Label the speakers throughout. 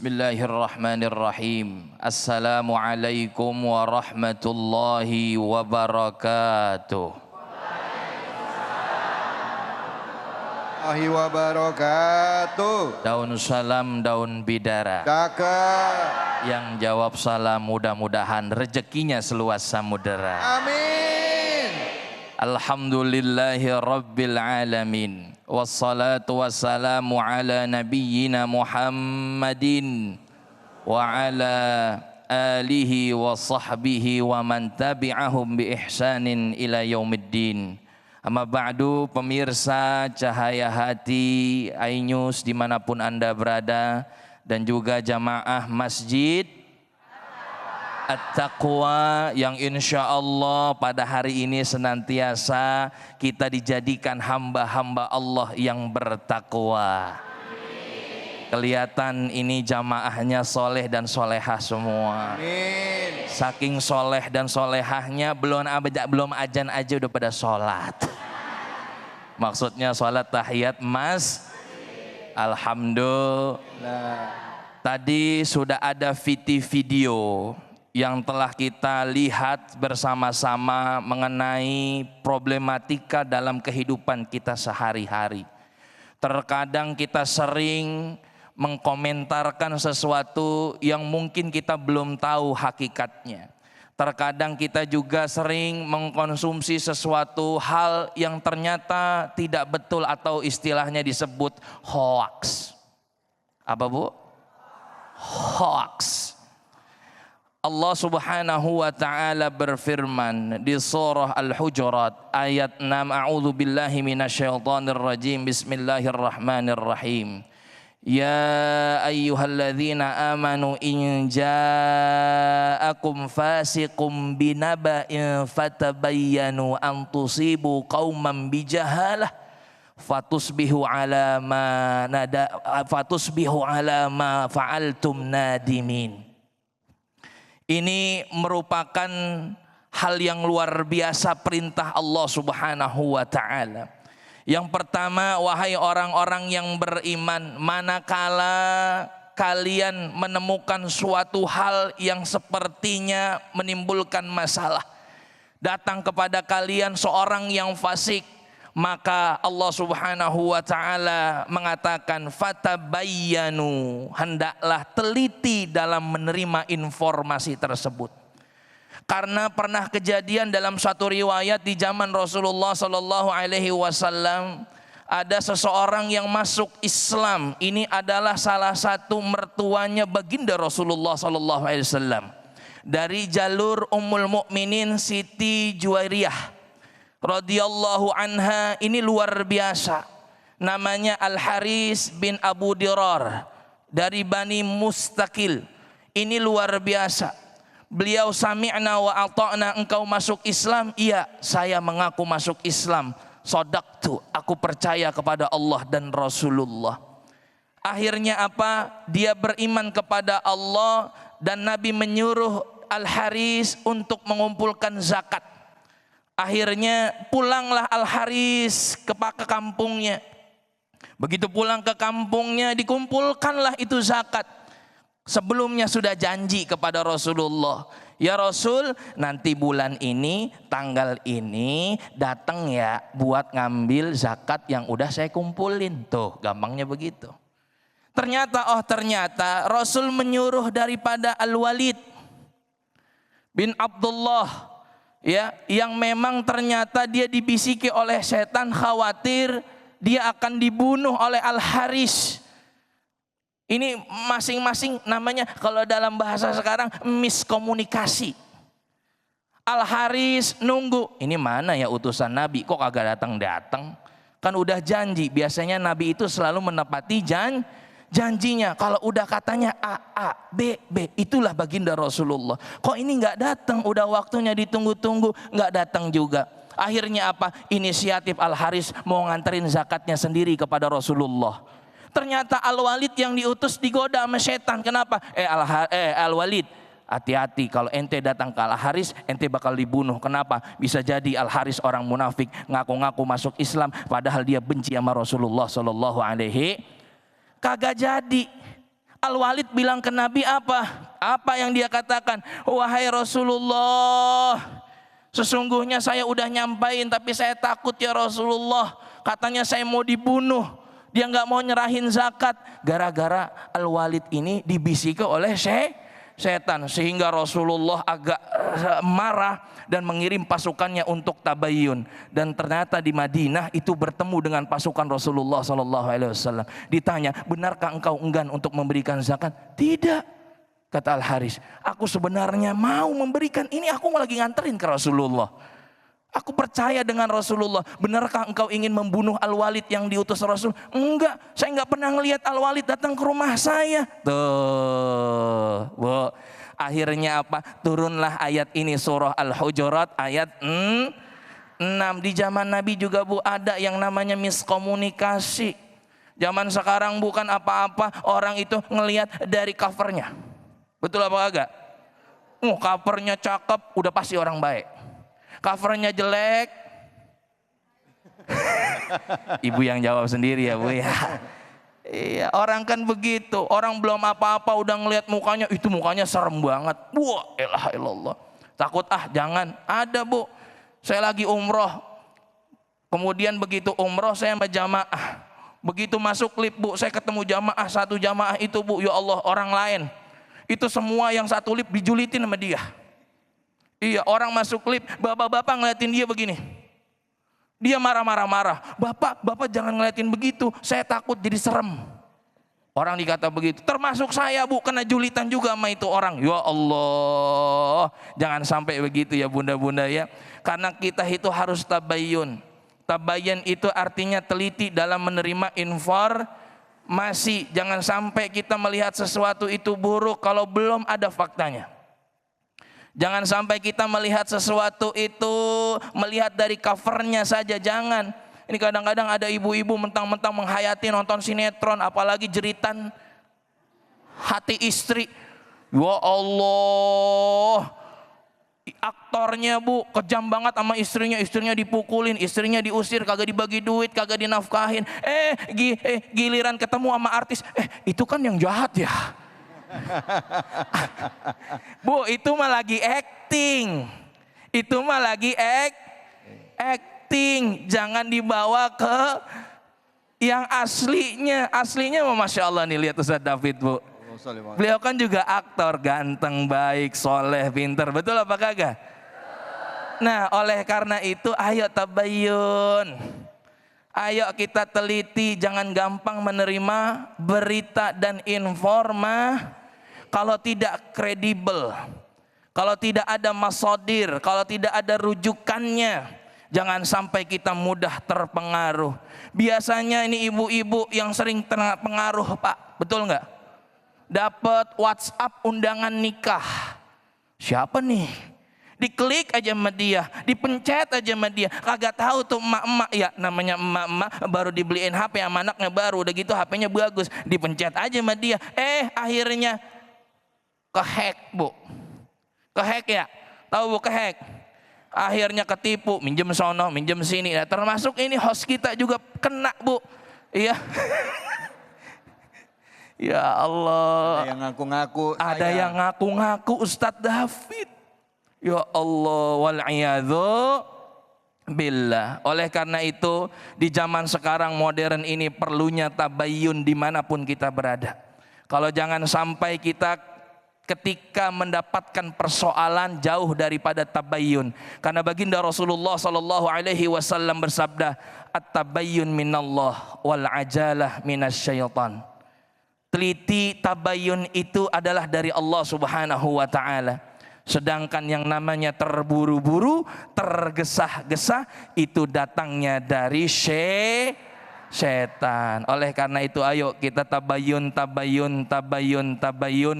Speaker 1: Bismillahirrahmanirrahim. Assalamualaikum warahmatullahi wabarakatuh. Daun salam, daun bidara. Yang jawab salam mudah-mudahan rezekinya seluas samudera.
Speaker 2: Amin.
Speaker 1: Alhamdulillahi rabbil alamin. Wassalatu wassalamu ala nabiyyina Muhammadin wa ala alihi wa sahbihi wa man tabi'ahum bi ihsanin ila yaumiddin. Amma ba'du, pemirsa Cahaya Hati iNews dimanapun Anda berada, dan juga jamaah Masjid At-Taqwa yang insya Allah pada hari ini senantiasa kita dijadikan hamba-hamba Allah yang bertakwa. Kelihatan ini jamaahnya soleh dan solehah semua.
Speaker 2: Amin.
Speaker 1: Saking soleh dan solehahnya belum ajan aja udah pada sholat. Maksudnya sholat tahiyat mas. Alhamdulillah. Tadi sudah ada video yang telah kita lihat bersama-sama mengenai problematika dalam kehidupan kita sehari-hari. Terkadang kita sering mengkomentarkan sesuatu yang mungkin kita belum tahu hakikatnya. Terkadang kita juga sering mengkonsumsi sesuatu hal yang ternyata tidak betul atau istilahnya disebut hoax. Apa Bu? Hoax. Allah Subhanahu wa taala berfirman di surah Al-Hujurat ayat 6, A'udzu billahi minasyaitonir rajim. Bismillahirrahmanirrahim. Ya ayyuhalladzina amanu in ja'akum fasiqum binaba'in fatabayyanu an tusibu qauman bijahalah fatusbihu ala ma fa'altum nadimin. Ini merupakan hal yang luar biasa, perintah Allah Subhanahu wa taala. Yang pertama, wahai orang-orang yang beriman, manakala kalian menemukan suatu hal yang sepertinya menimbulkan masalah, datang kepada kalian seorang yang fasik, maka Allah Subhanahu wa taala mengatakan fatabayyanu, hendaklah teliti dalam menerima informasi tersebut. Karena pernah kejadian dalam satu riwayat di zaman Rasulullah sallallahu alaihi wasallam, ada seseorang yang masuk Islam. Ini adalah salah satu mertuanya baginda Rasulullah sallallahu alaihi wasallam, dari jalur Ummul Mukminin Siti Juwairiyah radhiyallahu anha. Ini luar biasa, namanya Al-Haris bin Abu Dirar dari Bani Mustaqil. Ini luar biasa. Beliau sami'na wa ata'na, engkau masuk Islam? Iya, saya mengaku masuk Islam. Shadaqtu, aku percaya kepada Allah dan Rasulullah. Akhirnya apa? Dia beriman kepada Allah dan Nabi menyuruh Al-Haris untuk mengumpulkan zakat. Akhirnya pulanglah Al-Haris ke kampungnya. Begitu pulang ke kampungnya, dikumpulkanlah itu zakat. Sebelumnya sudah janji kepada Rasulullah, ya Rasul, nanti bulan ini, tanggal ini datang ya buat ngambil zakat yang udah saya kumpulin. Tuh, gampangnya begitu. Ternyata Rasul menyuruh daripada Al-Walid bin Abdullah, ya, yang memang ternyata dia dibisiki oleh setan, khawatir dia akan dibunuh oleh Al-Haris. Ini masing-masing namanya kalau dalam bahasa sekarang miskomunikasi. Al-Haris nunggu, ini mana ya utusan Nabi, kok kagak datang-datang? Kan udah janji, biasanya Nabi itu selalu menepati janjinya. Kalau udah katanya A, B, itulah baginda Rasulullah. Kok ini nggak datang, udah waktunya ditunggu-tunggu, nggak datang juga. Akhirnya apa? Inisiatif Al-Haris mau nganterin zakatnya sendiri kepada Rasulullah. Ternyata Al-Walid yang diutus digoda sama setan. Kenapa? Al-Walid, hati-hati, kalau ente datang ke Al-Haris, ente bakal dibunuh. Kenapa? Bisa jadi Al-Haris orang munafik, ngaku-ngaku masuk Islam, padahal dia benci sama Rasulullah sallallahu alaihi. Kagak jadi. Al-Walid bilang ke Nabi apa? Apa yang dia katakan? Wahai Rasulullah, sesungguhnya saya udah nyampain tapi saya takut ya Rasulullah. Katanya saya mau dibunuh. Dia nggak mau nyerahin zakat. Gara-gara Al-Walid ini dibisiki oleh setan. Sehingga Rasulullah agak marah dan mengirim pasukannya untuk tabayyun. Dan ternyata di Madinah itu bertemu dengan pasukan Rasulullah SAW. Ditanya, benarkah engkau enggan untuk memberikan zakat? Tidak, kata Al-Haris. Aku sebenarnya mau memberikan. Ini aku lagi nganterin ke Rasulullah. Aku percaya dengan Rasulullah. Benarkah engkau ingin membunuh Al-Walid yang diutus Rasul? Enggak, saya enggak pernah ngelihat Al-Walid datang ke rumah saya. Tuh, Bu. Akhirnya apa? Turunlah ayat ini, surah Al-Hujurat ayat 6. Di zaman Nabi juga, Bu, ada yang namanya miskomunikasi. Zaman sekarang bukan apa-apa, orang itu ngelihat dari covernya. Betul apa kagak? Covernya cakep, udah pasti orang baik. Covernya jelek, ibu yang jawab sendiri ya, Bu ya. Iya, orang kan begitu. Orang belum apa-apa udah ngelihat mukanya, itu mukanya serem banget. Wah, elah ilallah. Takut jangan. Ada, Bu. Saya lagi umroh. Kemudian begitu umroh saya berjamaah. Begitu masuk lift, Bu, saya ketemu jamaah, satu jamaah itu, Bu, ya Allah, orang lain. Itu semua yang satu lift dijulitin sama dia. Iya, orang masuk lift, bapak-bapak ngeliatin dia begini. Dia marah-marah. Bapak jangan ngeliatin begitu, saya takut jadi serem. Orang dikata begitu. Termasuk saya, Bu, kena julitan juga sama itu orang. Ya Allah, jangan sampai begitu ya bunda-bunda ya. Karena kita itu harus tabayyun. Tabayyun itu artinya teliti dalam menerima informasi. Jangan sampai kita melihat sesuatu itu buruk kalau belum ada faktanya. Jangan sampai kita melihat sesuatu itu melihat dari covernya saja, jangan. Ini kadang-kadang ada ibu-ibu mentang-mentang menghayati nonton sinetron, apalagi jeritan hati istri. Ya Allah, aktornya, Bu, kejam banget sama istrinya dipukulin, istrinya diusir, kagak dibagi duit, kagak dinafkahin. Giliran ketemu sama artis, itu kan yang jahat ya. Bu, itu mah lagi acting. Itu mah lagi acting. Jangan dibawa ke yang aslinya. Aslinya mah Masya Allah nih, lihat Ustaz David, Bu. Beliau kan juga aktor, ganteng, baik, soleh, pinter. Betul apa kagak? Nah, oleh karena itu ayo tabayyun. Ayo kita teliti, jangan gampang menerima berita dan informasi kalau tidak kredibel, kalau tidak ada masodir, kalau tidak ada rujukannya. Jangan sampai kita mudah terpengaruh. Biasanya ini ibu-ibu yang sering terpengaruh, Pak, betul nggak? Dapat WhatsApp undangan nikah. Siapa nih? Diklik aja sama dia, dipencet aja sama dia. Kagak tahu tuh emak-emak, ya namanya emak-emak baru dibeliin HP sama anaknya baru, udah gitu HP-nya bagus, dipencet aja sama dia. Akhirnya kehack, Bu. Kehack ya? Tahu, Bu, kehack? Akhirnya ketipu, minjem sono, minjem sini. Nah, termasuk ini host kita juga kena, Bu. Iya. Ya Allah.
Speaker 2: Ada yang ngaku-ngaku.
Speaker 1: Ada yang ngaku-ngaku Ustadz David. Ya Allah, wal'iyadzu billah. Oleh karena itu di zaman sekarang modern ini perlunya tabayyun dimanapun kita berada. Kalau jangan sampai kita ketika mendapatkan persoalan jauh daripada tabayyun. Karena baginda Rasulullah SAW bersabda, at-tabayyun minallah wal ajalah minasyaitan. Teliti tabayyun itu adalah dari Allah Subhanahu wa taala. Sedangkan yang namanya terburu-buru, tergesa-gesa itu datangnya dari setan. Oleh karena itu ayo kita tabayyun,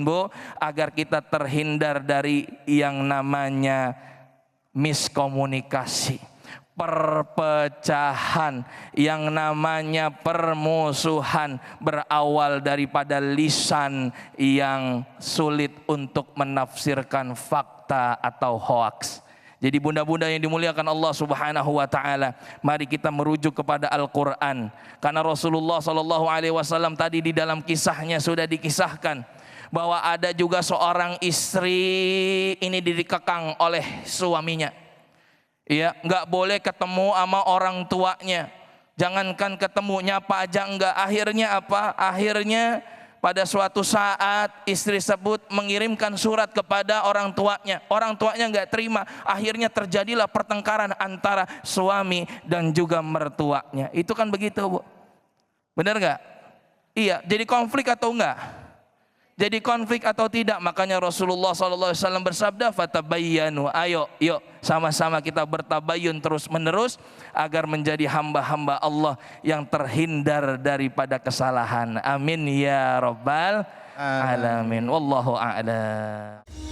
Speaker 1: Bu, agar kita terhindar dari yang namanya miskomunikasi, perpecahan, yang namanya permusuhan berawal daripada lisan yang sulit untuk menafsirkan fakta atau hoaks. Jadi bunda-bunda yang dimuliakan Allah Subhanahu wa taala, mari kita merujuk kepada Al-Qur'an. Karena Rasulullah sallallahu alaihi wasallam tadi di dalam kisahnya sudah dikisahkan bahwa ada juga seorang istri ini dikekang oleh suaminya. Ya, enggak boleh ketemu sama orang tuanya. Jangankan ketemu, nyapa aja enggak. Akhirnya apa? Akhirnya pada suatu saat istri tersebut mengirimkan surat kepada orang tuanya. Orang tuanya enggak terima. Akhirnya terjadilah pertengkaran antara suami dan juga mertuanya. Itu kan begitu, Bu. Benar enggak? Iya, jadi konflik atau enggak? Jadi konflik atau tidak? Makanya Rasulullah SAW bersabda, fatabayyanu, ayo, yuk sama-sama kita bertabayun terus menerus agar menjadi hamba-hamba Allah yang terhindar daripada kesalahan. Amin ya rabbal alamin. Wallahu a'lam.